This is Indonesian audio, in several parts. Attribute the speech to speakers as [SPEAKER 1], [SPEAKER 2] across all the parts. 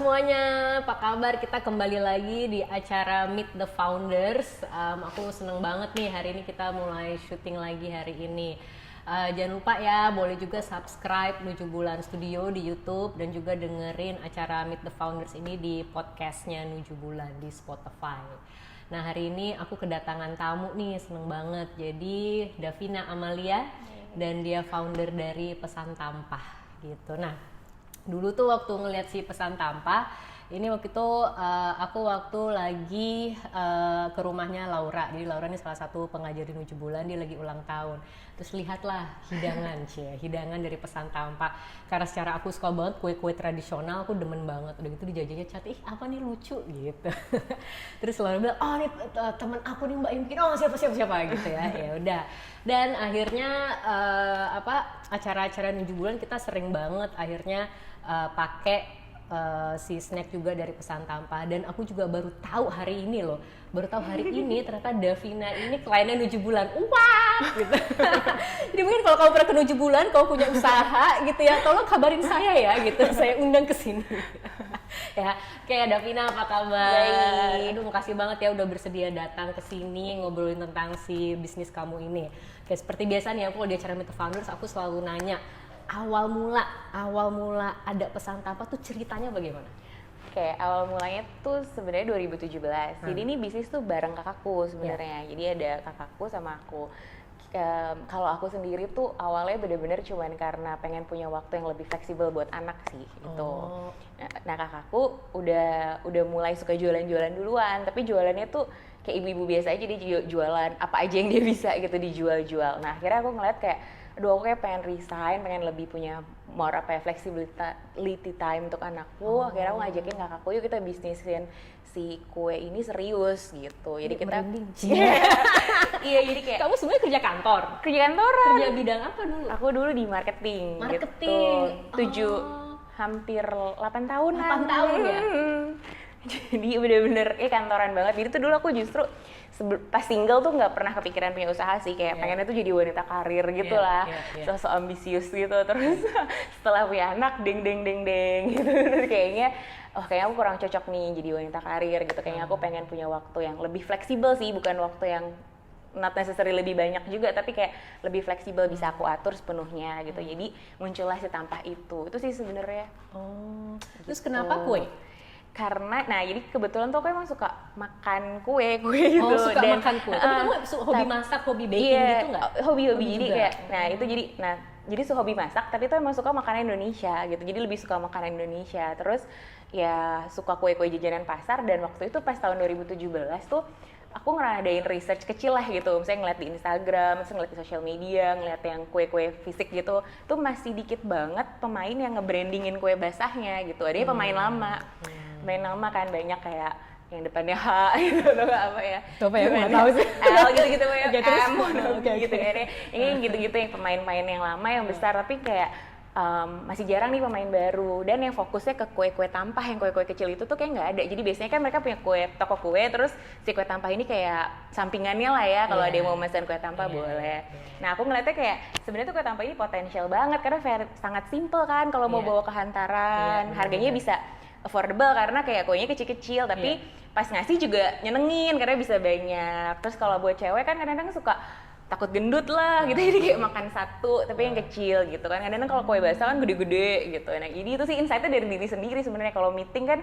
[SPEAKER 1] semuanya, apa kabar? Kita kembali lagi di acara Meet the Founders. Aku seneng banget nih hari ini kita mulai syuting lagi hari ini. Jangan lupa ya, boleh juga subscribe 7 Bulan Studio di YouTube dan juga dengerin acara Meet the Founders ini di podcastnya 7 Bulan di Spotify. Nah hari ini aku kedatangan tamu nih, seneng banget. Jadi Davina Amalia dan dia founder dari Pesan Tampah gitu. Nah dulu tuh waktu ngeliat si Pesan Tampah, ini waktu itu aku waktu lagi ke rumahnya Laura. Jadi Laura ini salah satu pengajar di 7 Bulan, dia lagi ulang tahun. Terus lihatlah hidangan dari Pesan Tampah. Karena secara aku suka banget kue-kue tradisional, aku demen banget. Udah gitu dijajahnya cat, apa nih lucu gitu. Terus Laura bilang, oh ini temen aku nih Mbak Imkin, oh siapa gitu ya. Ya udah. Dan akhirnya acara-acara 7 Bulan kita sering banget akhirnya pakai si snack juga dari Pesan Tampah. Dan aku juga baru tahu hari ini ternyata Davina ini kliennya 7 Bulan. Wah gitu. Jadi mungkin kalau kamu pernah ke 7 Bulan, kalau punya usaha gitu ya, tolong kabarin saya ya gitu, saya undang ke sini. Ya, kayak Davina apa kabar?
[SPEAKER 2] Baik.
[SPEAKER 1] Aduh, makasih banget ya udah bersedia datang ke sini ngobrolin tentang si bisnis kamu ini. Kayak seperti biasa nih, aku kalau di acara Meet the Founders aku selalu nanya awal mula ada Pesan Tampah tuh ceritanya bagaimana?
[SPEAKER 2] Oke, awal mulanya tuh sebenarnya 2017. Jadi ini bisnis tuh bareng kakakku sebenarnya. Jadi ada kakakku sama aku. Kalau aku sendiri tuh awalnya bener-bener cuman karena pengen punya waktu yang lebih fleksibel buat anak sih gitu. Nah kakakku udah mulai suka jualan-jualan duluan, tapi jualannya tuh kayak ibu-ibu biasa aja, dia jualan apa aja yang dia bisa gitu dijual-jual. Nah akhirnya aku ngeliat kayak, aduh aku kayak pengen resign, pengen lebih punya more flexibility time untuk anakku. Akhirnya aku ngajakin kakakku, yuk kita bisnisin si kue ini serius gitu. Jadi kita iya, jadi kayak
[SPEAKER 1] kamu sebenarnya kerja kantoran. Kerja bidang apa dulu?
[SPEAKER 2] Aku dulu di marketing. Gitu. Hampir 8 tahun.
[SPEAKER 1] 8 tahun ya?
[SPEAKER 2] Jadi bener-bener kantoran banget. Jadi tuh dulu aku justru pas single tuh nggak pernah kepikiran punya usaha sih, kayak pengennya tuh jadi wanita karir gitu lah, sosok ambisius gitu. Terus setelah punya anak, deng gitu, kayaknya aku kurang cocok nih jadi wanita karir gitu. Kayaknya aku pengen punya waktu yang lebih fleksibel sih, bukan waktu yang not necessary lebih banyak juga, tapi kayak lebih fleksibel, bisa aku atur sepenuhnya gitu. Jadi muncullah si Tampah itu sih sebenarnya.
[SPEAKER 1] Terus kenapa kue?
[SPEAKER 2] Karena, jadi kebetulan tuh aku emang suka makan kue gitu.
[SPEAKER 1] Oh, suka makan kue. Tapi kamu hobi masak, hobi baking gitu nggak?
[SPEAKER 2] Hobi jadi kayak, jadi hobi masak, tapi tuh emang suka makanan Indonesia gitu. Jadi lebih suka makanan Indonesia. Terus ya suka kue-kue jajanan pasar, dan waktu itu pas tahun 2017 tuh aku ngadain research kecil lah gitu, misalnya ngeliat di Instagram, misalnya ngeliat di sosial media, ngeliat yang kue-kue fisik gitu, tuh masih dikit banget pemain yang nge-brandingin kue basahnya gitu. Adanya pemain lama kan, banyak kayak yang depannya H gitu, atau apa ya?
[SPEAKER 1] Apa ya, nggak tahu sih.
[SPEAKER 2] L gitu ya, M, gitu
[SPEAKER 1] ya.
[SPEAKER 2] Ini gitu-gitu yang pemain-pemain yang lama, yang besar, tapi kayak masih jarang nih pemain baru, dan yang fokusnya ke kue-kue tampah, yang kue-kue kecil itu tuh kayak nggak ada. Jadi biasanya kan mereka punya toko kue, terus si kue tampah ini kayak sampingannya lah ya, kalau ada yang mau pesan kue tampah boleh. Nah aku ngeliatnya kayak sebenarnya tuh kue tampah ini potensial banget, karena sangat simple kan kalau mau bawa ke hantaran, harganya bisa affordable karena kayak kuenya kecil-kecil, tapi pas ngasih juga nyenengin karena bisa banyak. Terus kalau buat cewek kan kadang-kadang suka takut gendut lah gitu, jadi kayak makan satu tapi yang kecil gitu kan. Kadang-kadang kalau kue basah kan gede-gede gitu. Nah jadi itu sih insight-nya dari diri sendiri sebenarnya. Kalau meeting kan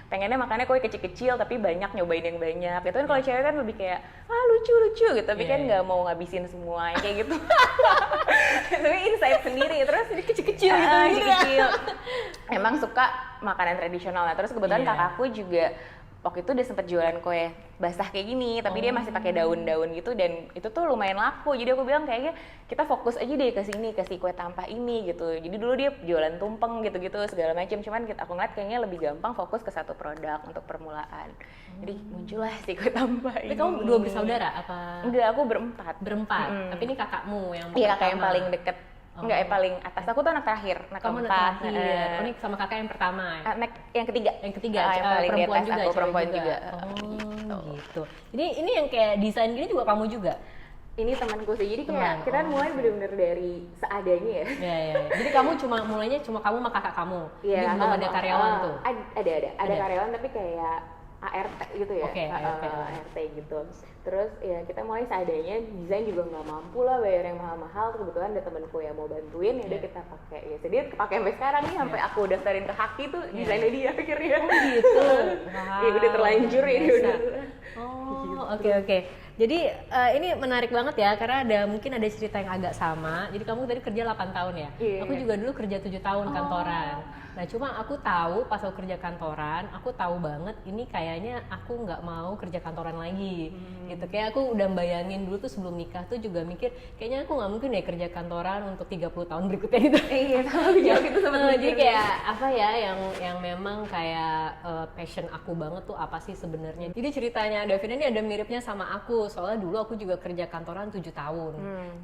[SPEAKER 2] pengennya makannya kue kecil-kecil tapi banyak, nyobain yang banyak gitu kan. Kalau cewek kan lebih kayak lucu-lucu gitu, tapi kan nggak mau ngabisin semua kayak gitu. Tapi insight sendiri. Terus jadi kecil-kecil gitu. Kecil. Emang suka makanan tradisional. Nah terus kebetulan kakakku juga waktu itu udah sempet jualan kue basah kayak gini, tapi dia masih pakai daun-daun gitu, dan itu tuh lumayan laku. Jadi aku bilang kayaknya kita fokus aja deh ke sini, ke si kue tampah ini gitu. Jadi dulu dia jualan tumpeng gitu-gitu segala macam, cuman aku ngeliat kayaknya lebih gampang fokus ke satu produk untuk permulaan. Jadi muncullah si kue tampah ini.
[SPEAKER 1] Tapi kamu dua bersaudara apa?
[SPEAKER 2] Enggak, aku berempat.
[SPEAKER 1] Tapi ini kakakmu yang
[SPEAKER 2] iya, kakak yang paling deket. Enggak, yang paling atas. Aku tuh anak terakhir, anak keempat.
[SPEAKER 1] Ini sama kakak yang pertama ya?
[SPEAKER 2] Anak yang ketiga.
[SPEAKER 1] Yang ketiga,
[SPEAKER 2] yang paling
[SPEAKER 1] perempuan
[SPEAKER 2] juga,
[SPEAKER 1] juga,
[SPEAKER 2] perempuan juga.
[SPEAKER 1] Gitu. Jadi ini yang kayak desain gini juga kamu juga?
[SPEAKER 2] Ini temanku sih, jadi kayak
[SPEAKER 1] Teman,
[SPEAKER 2] kita
[SPEAKER 1] oh,
[SPEAKER 2] mulai
[SPEAKER 1] oke.
[SPEAKER 2] bener-bener dari seadanya ya.
[SPEAKER 1] Ya. Jadi kamu mulainya cuma kamu sama kakak kamu.
[SPEAKER 2] Iya,
[SPEAKER 1] Jadi belum ada karyawan tuh.
[SPEAKER 2] Ada karyawan tapi kayak ART gitu ya.
[SPEAKER 1] Oke, ART.
[SPEAKER 2] ART gitu. Terus ya kita mulai seadanya, desain juga nggak mampu lah bayar yang mahal-mahal. Terus kebetulan ada temenku yang mau bantuin, ya udah kita pakai. Ya sedih kepake sampai sekarang nih, sampai aku daftarin ke Haki tuh desainnya dia akhirnya.
[SPEAKER 1] Oh gitu.
[SPEAKER 2] Ya udah terlanjur ya
[SPEAKER 1] Biasa.
[SPEAKER 2] udah.
[SPEAKER 1] Oh, oke. Jadi ini menarik banget ya, karena mungkin ada cerita yang agak sama. Jadi kamu tadi kerja 8 tahun ya?
[SPEAKER 2] Iya.
[SPEAKER 1] Aku juga dulu kerja 7 tahun kantoran. Nah cuma aku tahu pas aku kerja kantoran, aku tahu banget ini kayaknya aku nggak mau kerja kantoran lagi. Gitu, kayak aku udah bayangin dulu tuh sebelum nikah tuh juga mikir, kayaknya aku nggak mungkin ya kerja kantoran untuk 30 tahun berikutnya gitu.
[SPEAKER 2] Iya, tahu jauh gitu sama
[SPEAKER 1] Jadi kayak apa ya yang memang kayak passion aku banget tuh apa sih sebenarnya. Jadi ceritanya Davina ini ada miripnya sama aku, soalnya dulu aku juga kerja kantoran 7 tahun.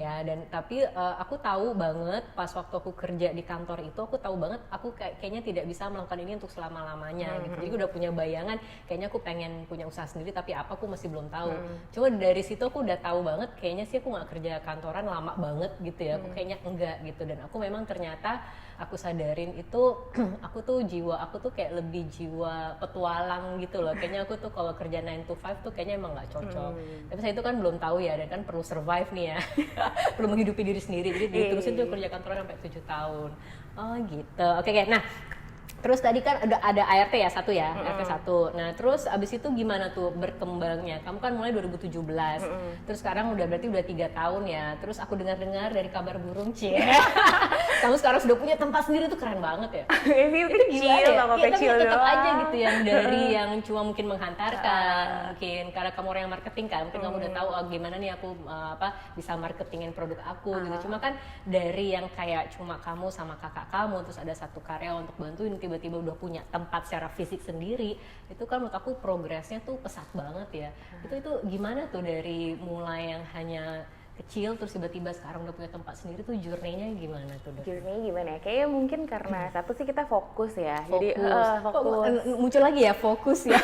[SPEAKER 1] Ya, dan tapi aku tahu banget pas waktu aku kerja di kantor itu, aku tahu banget aku kayaknya tidak bisa melakukan ini untuk selama-lamanya gitu. Jadi aku udah punya bayangan kayaknya aku pengen punya usaha sendiri, tapi apa aku masih belum tahu. Cuma dari situ aku udah tahu banget kayaknya sih aku nggak kerja kantoran lama banget gitu ya. Aku kayaknya enggak gitu, dan aku memang ternyata aku sadarin itu aku tuh kayak lebih jiwa petualang gitu loh. Kayaknya aku tuh kalau kerja 9 to 5 tuh kayaknya emang nggak cocok. Tapi saya itu kan belum tahu ya, dan kan perlu survive nih ya. Perlu menghidupi diri sendiri. Jadi diterusin tuh kerja kantoran sampai 7 tahun. Oh gitu. Oke. Nah, terus tadi kan ada ART ya, satu ya, ART 1. Nah, terus abis itu gimana tuh berkembangnya? Kamu kan mulai 2017. Terus sekarang berarti udah 3 tahun ya. Terus aku dengar-dengar dari kabar burung, Cie. Kamu sekarang sudah punya tempat sendiri, tuh keren banget ya.
[SPEAKER 2] Itu
[SPEAKER 1] Gimana
[SPEAKER 2] kecil,
[SPEAKER 1] ya?
[SPEAKER 2] toko
[SPEAKER 1] Iya,
[SPEAKER 2] kecil
[SPEAKER 1] tapi tetap
[SPEAKER 2] doang.
[SPEAKER 1] aja gitu yang dari yang cuma mungkin menghantarkan, mungkin karena kamu orang yang marketing kan, mungkin kamu udah tahu gimana nih aku bisa marketingin produk aku gitu. Cuma kan dari yang kayak cuma kamu sama kakak kamu, terus ada satu karyawan untuk bantuin, tiba-tiba udah punya tempat secara fisik sendiri, itu kan menurut aku progresnya tuh pesat banget ya. Itu gimana tuh dari mulai yang hanya kecil terus tiba-tiba sekarang udah punya tempat sendiri, tuh journey-nya gimana tuh, Dok?
[SPEAKER 2] Journey gimana ya? Kayaknya mungkin karena satu sih kita fokus ya. Jadi fokus.
[SPEAKER 1] Muncul lagi ya fokus ya.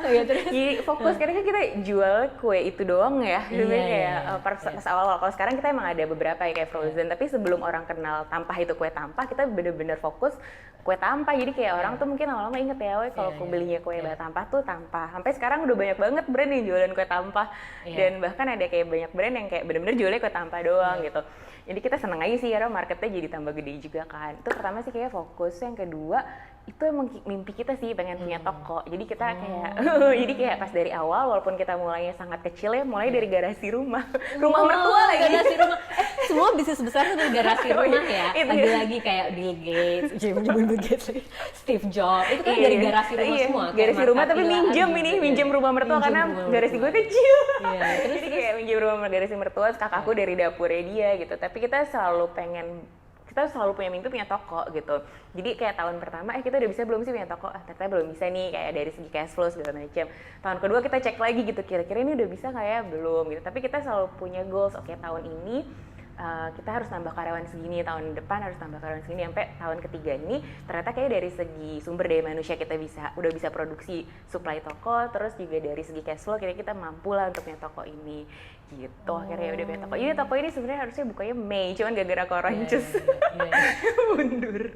[SPEAKER 2] Jadi fokus karena kan kita jual kue itu doang ya. Jadi kayak pas awal-awal. Kalau sekarang kita emang ada beberapa ya kayak frozen, tapi sebelum orang kenal Tampah itu kue Tampah, kita bener-bener fokus kue Tampah. Jadi kayak orang tuh mungkin lama-lama inget ya, kalau aku belinya kue Tampah tuh Tampah. Sampai sekarang udah banyak banget brand yang jualan kue Tampah. Dan bahkan ada kayak banyak brand yang kayak bener-bener jualnya kue Tampah doang gitu. Jadi kita seneng aja sih karena marketnya jadi tambah gede juga kan. Itu pertama sih kayak fokus. Yang kedua itu emang mimpi kita sih pengen punya toko. Jadi kita kayak jadi kayak pas dari awal walaupun kita mulainya sangat kecil ya, mulai dari garasi rumah. Rumah mertua lagi.
[SPEAKER 1] Garasi rumah. Semua bisnis besar tuh dari garasi rumah ya. Lagi-lagi kayak Bill Gates, Bill Gates, Steve Jobs. Itu kan dari garasi rumah semua.
[SPEAKER 2] Garasi rumah tapi minjem rumah mertua karena garasi gue kecil. Jadi kayak minjem rumah garasi mertua, kakakku dari dapurnya dia gitu. Tapi kita selalu punya mimpi punya toko gitu. Jadi kayak tahun pertama kita udah bisa belum sih punya toko? Ternyata belum bisa nih, kayak dari segi cash flow segala macam. Tahun kedua kita cek lagi gitu, kira-kira ini udah bisa kayak belum gitu. Tapi kita selalu punya goals, oke tahun ini kita harus nambah karyawan segini, tahun depan harus nambah karyawan segini, sampai tahun ketiga ini ternyata kayak dari segi sumber daya manusia kita udah bisa produksi supply toko, terus juga dari segi cash flow kita mampu lah untuk punya toko ini gitu. Akhirnya udah punya toko. Jadi toko ini sebenarnya harusnya bukanya Mei, cuman gara-gara Koronces mundur.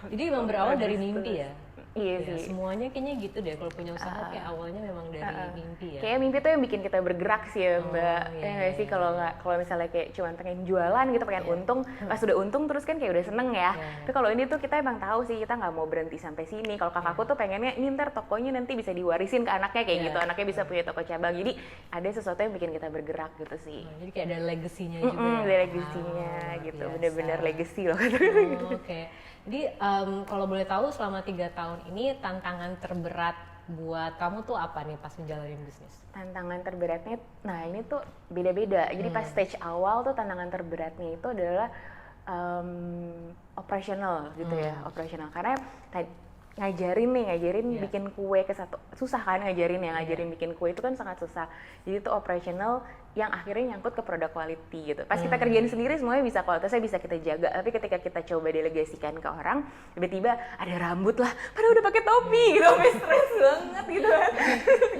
[SPEAKER 1] Jadi emang berawal dari mimpi ya?
[SPEAKER 2] Iya sih.
[SPEAKER 1] Semuanya kayaknya gitu deh, kalau punya usaha kayak awalnya memang dari mimpi ya.
[SPEAKER 2] Kayak mimpi tuh yang bikin kita bergerak sih ya, Mbak. Nggak sih, kalau misalnya kayak cuman pengen jualan gitu, pengen untung, pas udah untung terus kan kayak udah seneng ya. Tapi kalau ini tuh kita emang tahu sih kita nggak mau berhenti sampai sini. Kalau kakakku tuh pengennya ini ntar tokonya nanti bisa diwarisin ke anaknya kayak gitu, anaknya bisa punya toko cabang. Jadi ada sesuatu yang bikin kita bergerak gitu sih.
[SPEAKER 1] Jadi kayak ada legasinya juga.
[SPEAKER 2] Ada legasinya gitu, bener-bener legacy loh.
[SPEAKER 1] Oke. Jadi kalau boleh tahu selama 3 tahun ini tantangan terberat buat kamu tuh apa nih pas menjalani bisnis?
[SPEAKER 2] Tantangan terberatnya, nah ini tuh beda-beda. Jadi pas stage awal tuh tantangan terberatnya itu adalah operasional gitu ya, operasional. Karena ngajarin bikin kue ke satu, susah kan ngajarin bikin kue itu kan sangat susah. Jadi itu operational yang akhirnya nyangkut ke produk quality gitu. Pas kita kerjain sendiri semuanya bisa, kualitasnya bisa kita jaga, tapi ketika kita coba delegasikan ke orang, tiba-tiba ada rambut lah, padahal udah pakai topi gitu, sampai stres banget gitu kan.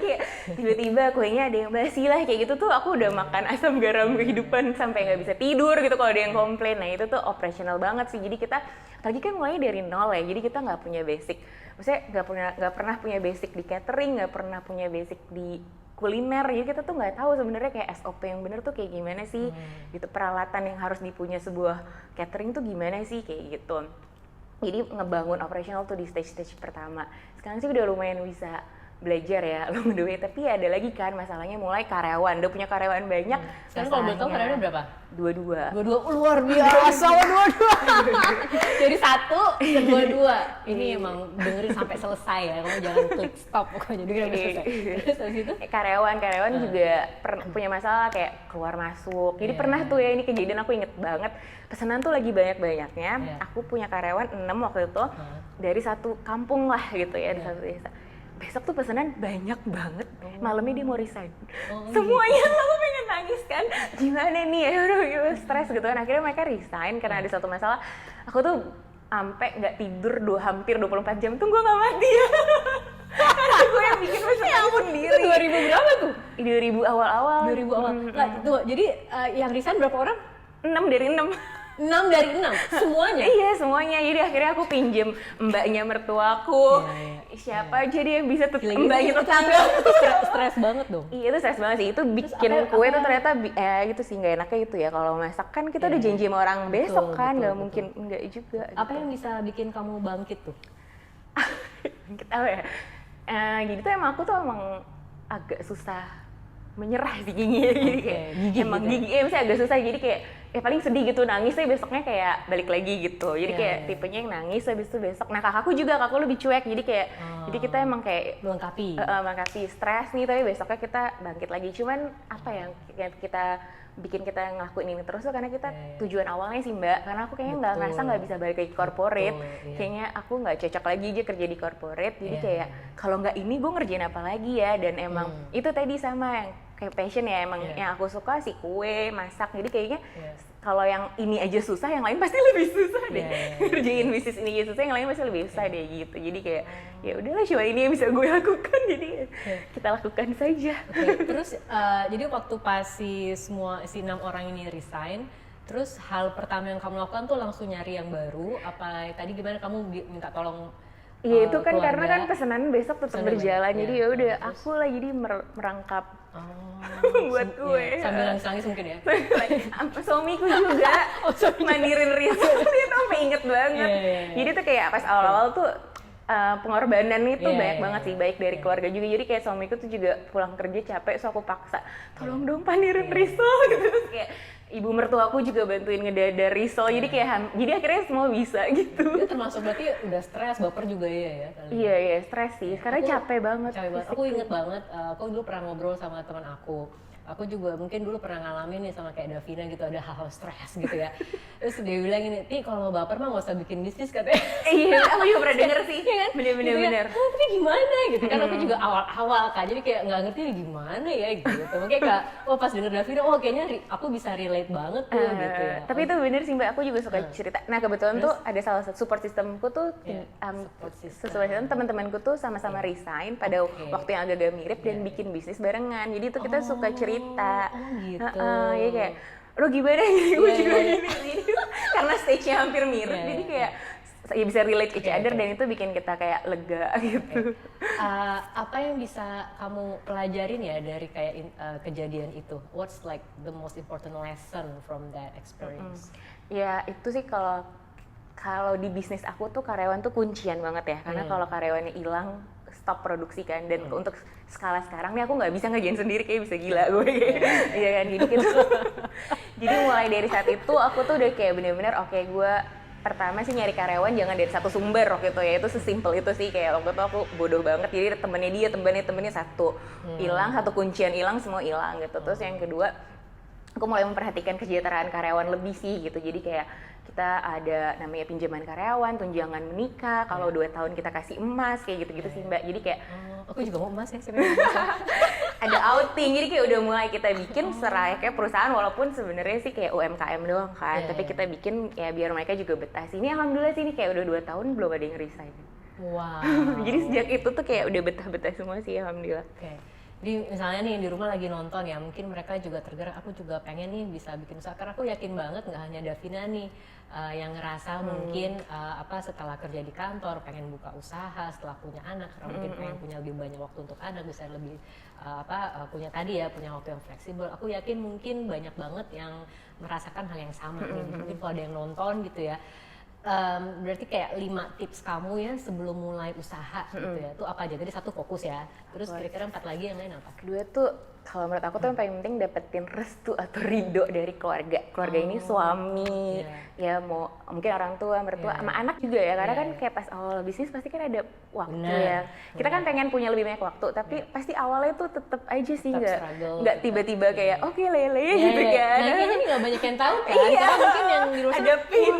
[SPEAKER 2] Kayak tiba-tiba kuenya ada yang basi lah, kayak gitu tuh aku udah makan asam garam kehidupan sampai nggak bisa tidur gitu kalau ada yang komplain. Nah itu tuh operational banget sih. Jadi kita apalagi kan mulai dari nol ya, jadi kita nggak punya basic, maksudnya nggak pernah punya basic di catering, nggak pernah punya basic di kuliner, jadi kita tuh nggak tahu sebenarnya kayak SOP yang bener tuh kayak gimana sih, gitu, peralatan yang harus dipunya sebuah catering tuh gimana sih, kayak gitu. Jadi ngebangun operational tuh di stage pertama. Sekarang sih udah lumayan bisa belajar ya along the way, tapi ada lagi kan masalahnya mulai karyawan, udah punya karyawan banyak.
[SPEAKER 1] Sekarang kalau boleh tahu karyawan berapa?
[SPEAKER 2] 22.
[SPEAKER 1] Luar biasa, 22. Jadi 1 ke 22. Ini emang dengerin sampai selesai ya, kamu jangan klik stop pokoknya dengerin sampai selesai. Terus habis itu
[SPEAKER 2] Karyawan juga punya masalah kayak keluar masuk. Jadi pernah tuh ya, ini kejadian aku inget banget. Pesanan tuh lagi banyak-banyaknya. Aku punya karyawan 6 waktu itu dari satu kampung lah gitu ya, di satu desa. Besok tuh pesanan banyak banget, malamnya dia mau resign. Semuanya aku pengen nangis kan, gimana nih ya, udah stres gitu kan. Akhirnya mereka resign karena ada satu masalah. Aku tuh sampai nggak tidur hampir 24 jam tuh gue nggak mati ya. Karena gue yang bikin pesanan sendiri.
[SPEAKER 1] 2000 berapa tuh?
[SPEAKER 2] 2000 awal-awal.
[SPEAKER 1] 2000 awal. Nah, tuh, jadi yang resign berapa orang?
[SPEAKER 2] 6 dari 6.
[SPEAKER 1] 6 dari 6 semuanya.
[SPEAKER 2] Iya, semuanya. Jadi akhirnya aku pinjem mbaknya mertuaku. Siapa aja dia yang bisa mbaknya tetangga.
[SPEAKER 1] Stres banget dong.
[SPEAKER 2] Iya, itu stres banget sih. Itu bikin kue tuh ternyata gitu sih, nggak enaknya itu ya. Kalau masak kan kita udah janji sama orang besok kan, nggak mungkin enggak juga.
[SPEAKER 1] Apa yang bisa bikin kamu bangkit tuh?
[SPEAKER 2] Bangkit apa ya? Jadi tuh emang aku tuh emang agak susah menyerah sih giginya, jadi kayak emang
[SPEAKER 1] gitu
[SPEAKER 2] gigi misalnya agak susah, jadi kayak paling sedih gitu, nangis tapi besoknya kayak balik lagi gitu, jadi kayak tipenya yang nangis habis itu besok. Nah kakakku lebih cuek, jadi kayak jadi kita emang kayak melengkapi stres nih tapi besoknya kita bangkit lagi. Cuman apa yang bikin kita ngelakuin ini terus tuh karena kita tujuan awalnya sih Mbak, karena aku kayaknya ngerasa nggak bisa balik lagi corporate, kayaknya aku nggak cocok lagi aja kerja di corporate, jadi kayak kalau nggak ini gue ngerjain apa lagi ya. Dan emang itu tadi sama yang kayak passion ya, emang yang aku suka sih kue, masak, jadi kayaknya kalau yang ini aja susah, yang lain pasti lebih susah deh. Ngerjain bisnis ini aja susah, yang lain pasti lebih susah deh gitu. Jadi kayak ya udahlah, cuma ini yang bisa gue lakukan, jadi kita lakukan saja.
[SPEAKER 1] Terus jadi waktu pas si 6 orang ini resign, terus hal pertama yang kamu lakukan tuh langsung nyari yang baru apa tadi gimana, kamu minta tolong?
[SPEAKER 2] Iya itu kan karena kan pesanan besok tetap berjalan, jadi ya udah aku lah jadi merangkap buat kue.
[SPEAKER 1] Sambil nangis-nangis mungkin ya.
[SPEAKER 2] Suamiku juga mandirin risol, dia tuh sampai inget banget. Jadi tuh kayak pas awal-awal tuh pengorbanan itu banyak banget sih, baik dari keluarga juga. Jadi kayak suamiku tuh juga pulang kerja capek, so aku paksa tolong dong pandirin risol gitu. Terus kayak ibu mertuaku juga bantuin ngedadar risol, jadi kayak jadi akhirnya semua bisa gitu.
[SPEAKER 1] Itu termasuk berarti udah stres, baper juga ya kali.
[SPEAKER 2] Iya stres sih, karena capek banget.
[SPEAKER 1] Aku inget banget, aku dulu pernah ngobrol sama teman aku. Aku juga mungkin dulu pernah ngalamin nih sama kayak Davina gitu, ada hal-hal stres gitu ya. Terus dia bilang gini, kalau baper mah gak usah bikin bisnis katanya.
[SPEAKER 2] Iya, aku juga pernah denger sih.
[SPEAKER 1] Iya kan?
[SPEAKER 2] Bener-bener.
[SPEAKER 1] Tapi gimana gitu kan, aku juga awal-awal kan, jadi kayak nggak ngerti gimana ya gitu. Makanya kayak, pas denger Davina, kayaknya aku bisa relate banget tuh gitu ya.
[SPEAKER 2] Tapi itu bener sih Mbak, aku juga suka cerita. Nah kebetulan tuh ada salah satu support systemku tuh, support system teman-temanku tuh sama-sama resign pada waktu yang agak-agak mirip dan bikin bisnis barengan. Jadi itu kita suka cerita.
[SPEAKER 1] Gitu.
[SPEAKER 2] Ya kayak, lo gimana ya, gue juga gini. Karena stage-nya hampir mirip, jadi kayak ya bisa relate each other dan itu bikin kita kayak lega gitu.
[SPEAKER 1] Apa yang bisa kamu pelajarin ya dari kayak kejadian itu? What's like the most important lesson from that experience?
[SPEAKER 2] Ya itu sih kalau di bisnis aku tuh karyawan tuh kuncian banget ya, karena kalau karyawannya hilang stop produksi kan, dan untuk skala sekarang nih aku nggak bisa ngerjain sendiri, kayak bisa gila gue iya kan, jadi gitu. Jadi mulai dari saat itu aku tuh udah kayak bener-bener gue pertama sih nyari karyawan jangan dari satu sumber waktu itu ya, itu sesimpel itu sih. Kayak waktu itu aku bodoh banget, jadi temennya satu hilang, satu kuncian hilang, semua hilang gitu. Terus yang kedua aku mulai memperhatikan kesejahteraan karyawan lebih sih gitu, jadi kayak kita ada namanya pinjaman karyawan, tunjangan menikah, kalau 2 tahun kita kasih emas, kayak gitu-gitu sih Mbak. Jadi kayak
[SPEAKER 1] aku juga mau emas ya sebenarnya.
[SPEAKER 2] ada outing, jadi kayak udah mulai kita bikin kayak perusahaan, walaupun sebenarnya sih kayak UMKM doang kan, tapi kita bikin ya biar mereka juga betah sih. Ini alhamdulillah sih ini kayak udah 2 tahun belum ada yang resign.
[SPEAKER 1] Wow.
[SPEAKER 2] Jadi sejak itu tuh kayak udah betah-betah semua sih alhamdulillah.
[SPEAKER 1] Jadi misalnya nih di rumah lagi nonton ya, mungkin mereka juga tergerak, aku juga pengen nih bisa bikin usaha. Karena aku yakin banget nggak hanya Davina nih yang ngerasa mungkin setelah kerja di kantor pengen buka usaha setelah punya anak, karena mungkin pengen punya lebih banyak waktu untuk anak, bisa lebih punya tadi ya, punya waktu yang fleksibel. Aku yakin mungkin banyak banget yang merasakan hal yang sama nih. Mungkin kalau ada yang nonton gitu ya. Berarti kayak 5 tips kamu ya sebelum mulai usaha gitu ya, itu apa aja? Tadi 1 fokus ya, terus kira-kira 4 lagi yang lain apa?
[SPEAKER 2] Kedua tuh kalau menurut aku tuh yang paling penting dapetin restu atau ridho dari keluarga ini, suami, ya mau mungkin orang tua, mertua, sama anak juga ya, karena kan kayak pas awal bisnis pasti kan ada waktu ya, kita kan pengen punya lebih banyak waktu, tapi pasti awalnya tuh tetep aja sih nggak tiba-tiba kayak oke lele gitu kan.
[SPEAKER 1] Nah kayaknya ini nggak banyak yang tahu kan, karena mungkin yang di luar
[SPEAKER 2] ada pin,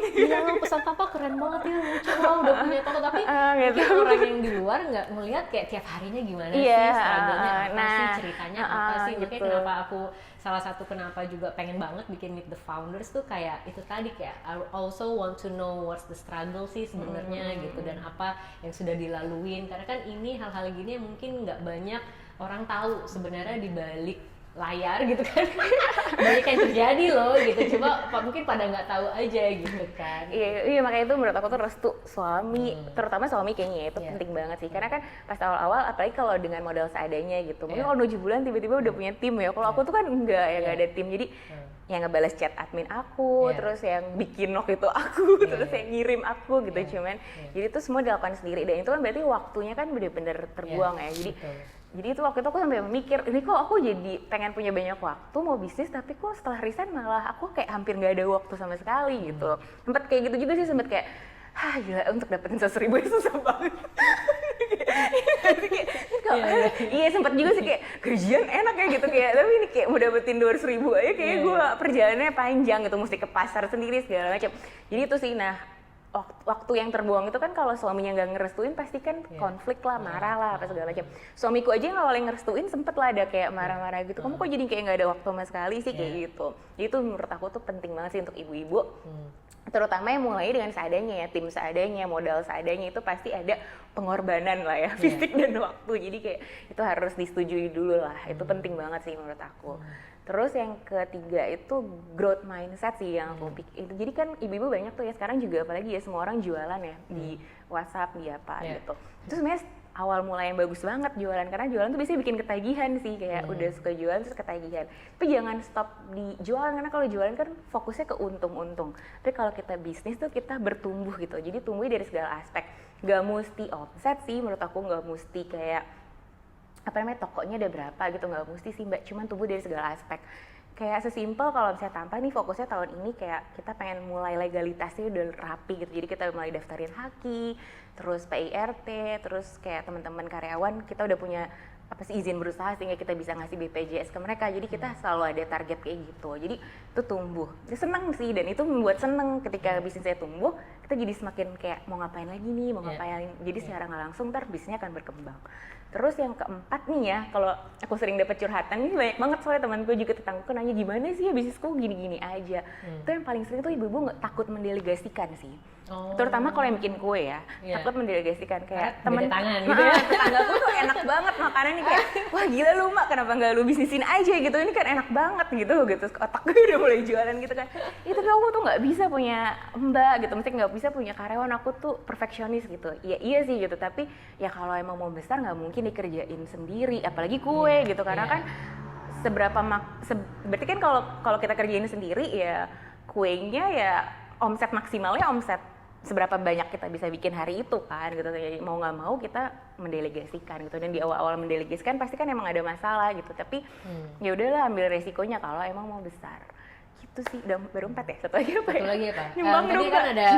[SPEAKER 1] pesan papa keren banget ya, lucu lah udah punya toko, tapi mungkin orang yang di luar nggak ngelihat kayak tiap harinya gimana sih, struggle-nya apa sih, ceritanya apa sih. Makanya kenapa aku salah satu kenapa juga pengen banget bikin Meet the Founders tuh kayak itu tadi, kayak I also want to know what's the struggle sih sebenarnya gitu, dan apa yang sudah dilaluin, karena kan ini hal-hal gini yang mungkin nggak banyak orang tahu sebenarnya di balik layar gitu kan. Banyak yang terjadi loh gitu, coba mungkin pada nggak tahu aja gitu kan.
[SPEAKER 2] Iya makanya itu menurut aku tuh restu suami, terutama suami kayaknya ya, itu penting banget sih, karena kan pas awal-awal apalagi kalau dengan modal seadanya gitu, mungkin kalau 7 bulan tiba-tiba udah punya tim ya, kalau aku tuh kan nggak ada tim, jadi yang ngebales chat admin aku, terus yang bikin waktu itu aku, terus yang ngirim aku gitu, cuman jadi itu semua dilakukan sendiri, dan itu kan berarti waktunya kan bener-bener terbuang ya, jadi itu waktu itu aku sampai mikir, ini kok aku jadi pengen punya banyak waktu mau bisnis, tapi kok setelah resign malah aku kayak hampir nggak ada waktu sama sekali gitu. Sempet kayak gitu juga sih, sempet kayak, gila untuk dapetin 100.000 itu susah banget. Iya sempet juga sih kayak kerjaan enak ya gitu, kayak tapi ini kayak mau dapetin 200.000 aja kayak gue perjalanannya panjang gitu, mesti ke pasar sendiri segala macam. Jadi itu sih, nah waktu yang terbuang itu kan kalau suaminya nggak ngerestuin pasti kan konflik lah, marah lah, apa segala macam. Suamiku aja yang awalnya ngerestuin sempet lah ada kayak marah-marah gitu, kamu kok jadi kayak nggak ada waktu sama sekali sih kayak gitu. Jadi itu menurut aku tuh penting banget sih untuk ibu-ibu, terutama yang mulai dengan seadanya ya, tim seadanya, modal seadanya, itu pasti ada pengorbanan lah ya, fisik dan waktu. Jadi kayak itu harus disetujui dulu lah, itu penting banget sih menurut aku. Terus yang ketiga itu growth mindset sih yang aku pikir. Jadi kan ibu-ibu banyak tuh ya sekarang juga, apalagi ya semua orang jualan ya di WhatsApp, di apa gitu. Itu sebenarnya awal mulai yang bagus banget jualan, karena jualan tuh biasanya bikin ketagihan sih, kayak udah suka jualan terus ketagihan. Tapi jangan stop di jualan, karena kalau jualan kan fokusnya ke untung-untung. Tapi kalau kita bisnis tuh kita bertumbuh gitu, jadi tumbuh dari segala aspek. Gak mesti omset sih menurut aku, gak mesti kayak tokonya ada berapa gitu, nggak mesti sih Mbak, cuman tumbuh dari segala aspek. Kayak sesimpel kalau misalnya Tampa nih fokusnya tahun ini kayak kita pengen mulai legalitasnya udah rapi gitu, jadi kita mulai daftarin Haki, terus PIRT, terus kayak teman-teman karyawan kita udah punya izin berusaha sehingga kita bisa ngasih BPJS ke mereka, jadi kita selalu ada target kayak gitu, jadi itu tumbuh. Seneng sih, dan itu membuat seneng ketika bisnisnya tumbuh, kita jadi semakin kayak mau ngapain lagi nih, mau ngapain, jadi secara nggak langsung ntar bisnisnya akan berkembang. Terus yang keempat nih ya, kalau aku sering dapat curhatan ini banyak banget, soalnya temanku juga, tetanggaku nanya gimana sih ya bisnisku gini-gini aja. Itu yang paling sering tuh ibu-ibu nggak takut mendelegasikan sih. Terutama kalau yang bikin kue ya, takut mendelegasikan, kayak temen
[SPEAKER 1] tangan gitu ya.
[SPEAKER 2] Tetanggaku tuh enak banget makanannya, kayak wah gila lu Mak, kenapa nggak lu bisnisin aja gitu, ini kan enak banget gitu. Otak gue udah mulai jualan gitu kan. Itu aku tuh nggak bisa punya mbak gitu, mesti nggak bisa punya karyawan, aku tuh perfeksionis gitu. Iya sih gitu, tapi ya kalau emang mau besar nggak mungkin dikerjain sendiri, apalagi kue gitu, karena kan berarti kan kalau kita kerjain sendiri ya kuenya ya omset maksimalnya omset seberapa banyak kita bisa bikin hari itu kan gitu. Jadi mau nggak mau kita mendelegasikan gitu, dan di awal-awal mendelegasikan pasti kan emang ada masalah gitu, tapi ya udahlah ambil resikonya kalau emang mau besar. Gitu sih. Udah baru 4 ya, satu lagi apa ya?
[SPEAKER 1] Satu lagi apa?
[SPEAKER 2] Tadi
[SPEAKER 1] kan ada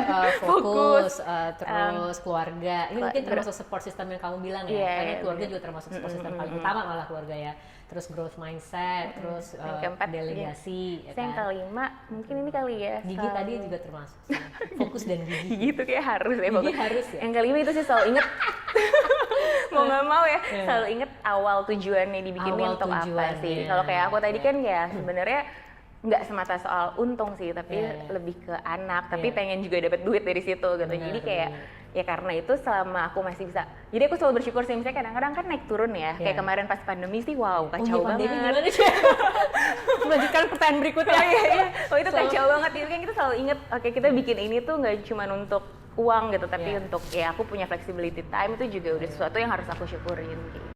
[SPEAKER 1] fokus, terus keluarga. Ini mungkin termasuk support system yang kamu bilang ya, karena keluarga juga termasuk support system paling utama malah keluarga ya. terus growth mindset, terus
[SPEAKER 2] Yang keempat,
[SPEAKER 1] delegasi, ya
[SPEAKER 2] yang
[SPEAKER 1] kan?
[SPEAKER 2] kelima mungkin ini kali ya,
[SPEAKER 1] Gigi tadi juga termasuk sih. Fokus dan gigi.
[SPEAKER 2] gigi itu kayak harus ya
[SPEAKER 1] Gigi
[SPEAKER 2] pokoknya.
[SPEAKER 1] harus ya?
[SPEAKER 2] Yang kelima itu sih selalu inget mau nggak mau ya selalu inget awal tujuannya dibikin
[SPEAKER 1] Awal
[SPEAKER 2] untuk apa
[SPEAKER 1] tujuannya.
[SPEAKER 2] sih. Kalau kayak aku tadi kan ya sebenarnya nggak semata soal untung sih, tapi
[SPEAKER 1] Iya.
[SPEAKER 2] lebih ke anak, tapi
[SPEAKER 1] Iya.
[SPEAKER 2] pengen juga dapat duit dari situ gitu.
[SPEAKER 1] Benar,
[SPEAKER 2] Jadi kayak
[SPEAKER 1] benar.
[SPEAKER 2] ya karena itu selama aku masih bisa, jadi aku selalu bersyukur sih, misalnya kadang-kadang kan naik turun ya,
[SPEAKER 1] Iya.
[SPEAKER 2] kayak kemarin pas pandemi sih wow
[SPEAKER 1] Oh,
[SPEAKER 2] kacau
[SPEAKER 1] iya, pandemi
[SPEAKER 2] banget.
[SPEAKER 1] gimana sih? Melanjutkan pertanyaan berikutnya.
[SPEAKER 2] Oh itu kacau banget, jadi kan kita selalu inget, oke kita bikin ini tuh nggak cuma untuk uang gitu, tapi
[SPEAKER 1] Iya.
[SPEAKER 2] untuk ya aku punya flexibility time itu juga udah sesuatu yang harus aku syukurin gitu.